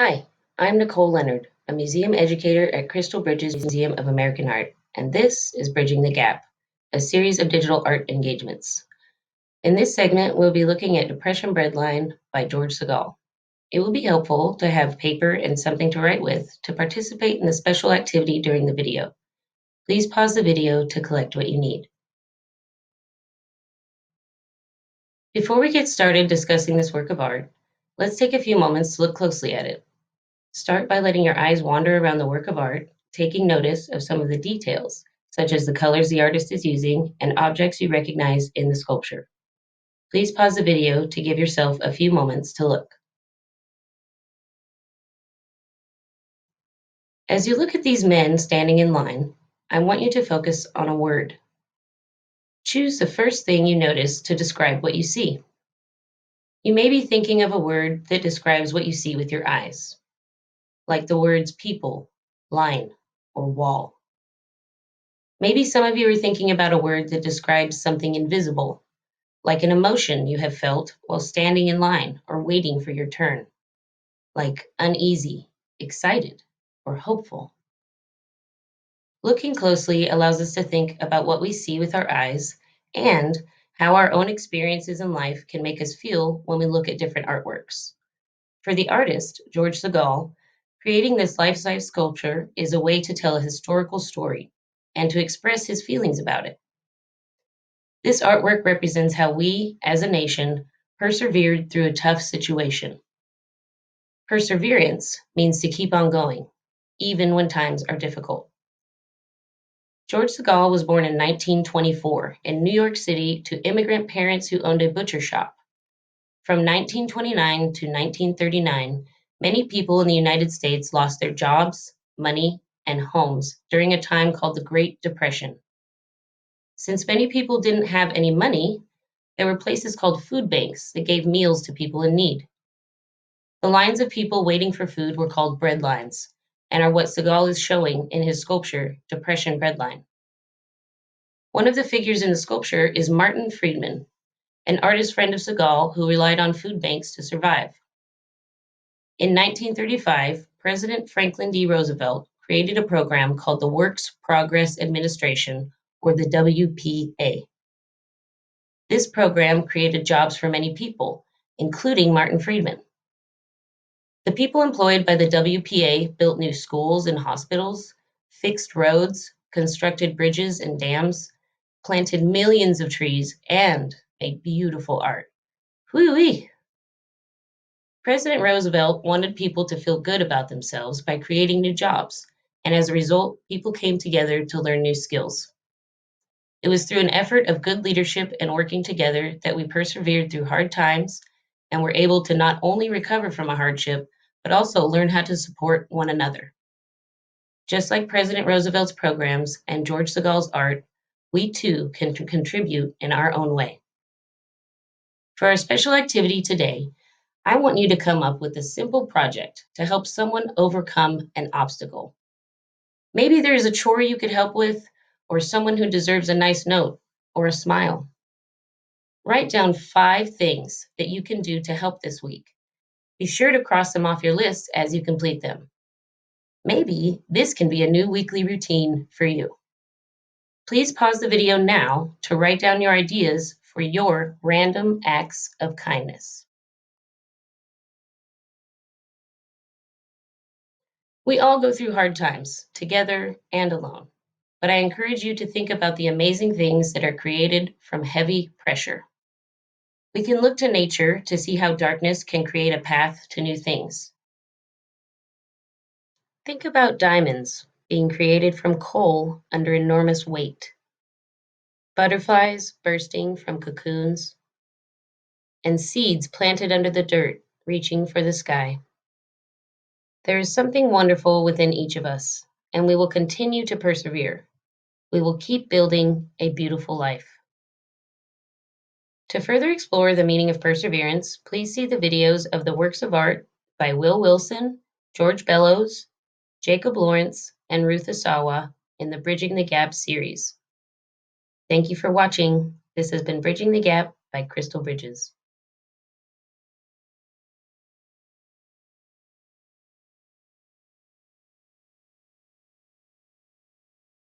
Hi, I'm Nicole Leonard, a museum educator at Crystal Bridges Museum of American Art, and this is Bridging the Gap, a series of digital art engagements. In this segment, we'll be looking at Depression Breadline by George Segal. It will be helpful to have paper and something to write with to participate in the special activity during the video. Please pause the video to collect what you need. Before we get started discussing this work of art, let's take a few moments to look closely at it. Start by letting your eyes wander around the work of art, taking notice of some of the details, such as the colors the artist is using and objects you recognize in the sculpture. Please pause the video to give yourself a few moments to look. As you look at these men standing in line, I want you to focus on a word. Choose the first thing you notice to describe what you see. You may be thinking of a word that describes what you see with your eyes, like the words people, line, or wall. Maybe some of you are thinking about a word that describes something invisible, like an emotion you have felt while standing in line or waiting for your turn, like uneasy, excited, or hopeful. Looking closely allows us to think about what we see with our eyes and how our own experiences in life can make us feel when we look at different artworks. For the artist, George Segal, creating this life-size sculpture is a way to tell a historical story and to express his feelings about it. This artwork represents how we, as a nation, persevered through a tough situation. Perseverance means to keep on going, even when times are difficult. George Segal was born in 1924 in New York City to immigrant parents who owned a butcher shop. From 1929 to 1939, many people in the United States lost their jobs, money, and homes during a time called the Great Depression. Since many people didn't have any money, there were places called food banks that gave meals to people in need. The lines of people waiting for food were called breadlines and are what Segal is showing in his sculpture, Depression Breadline. One of the figures in the sculpture is Martin Friedman, an artist friend of Segal who relied on food banks to survive. In 1935, President Franklin D. Roosevelt created a program called the Works Progress Administration, or the WPA. This program created jobs for many people, including Martin Friedman. The people employed by the WPA built new schools and hospitals, fixed roads, constructed bridges and dams, planted millions of trees, and made beautiful art. Whee-wee! President Roosevelt wanted people to feel good about themselves by creating new jobs, and as a result, people came together to learn new skills. It was through an effort of good leadership and working together that we persevered through hard times and were able to not only recover from a hardship, but also learn how to support one another. Just like President Roosevelt's programs and George Segal's art, we too can contribute in our own way. For our special activity today, I want you to come up with a simple project to help someone overcome an obstacle. Maybe there is a chore you could help with, or someone who deserves a nice note or a smile. Write down 5 things that you can do to help this week. Be sure to cross them off your list as you complete them. Maybe this can be a new weekly routine for you. Please pause the video now to write down your ideas for your random acts of kindness. We all go through hard times, together and alone, but I encourage you to think about the amazing things that are created from heavy pressure. We can look to nature to see how darkness can create a path to new things. Think about diamonds being created from coal under enormous weight, butterflies bursting from cocoons, and seeds planted under the dirt reaching for the sky. There is something wonderful within each of us, and we will continue to persevere. We will keep building a beautiful life. To further explore the meaning of perseverance, please see the videos of the works of art by Will Wilson, George Bellows, Jacob Lawrence, and Ruth Asawa in the Bridging the Gap series. Thank you for watching. This has been Bridging the Gap by Crystal Bridges.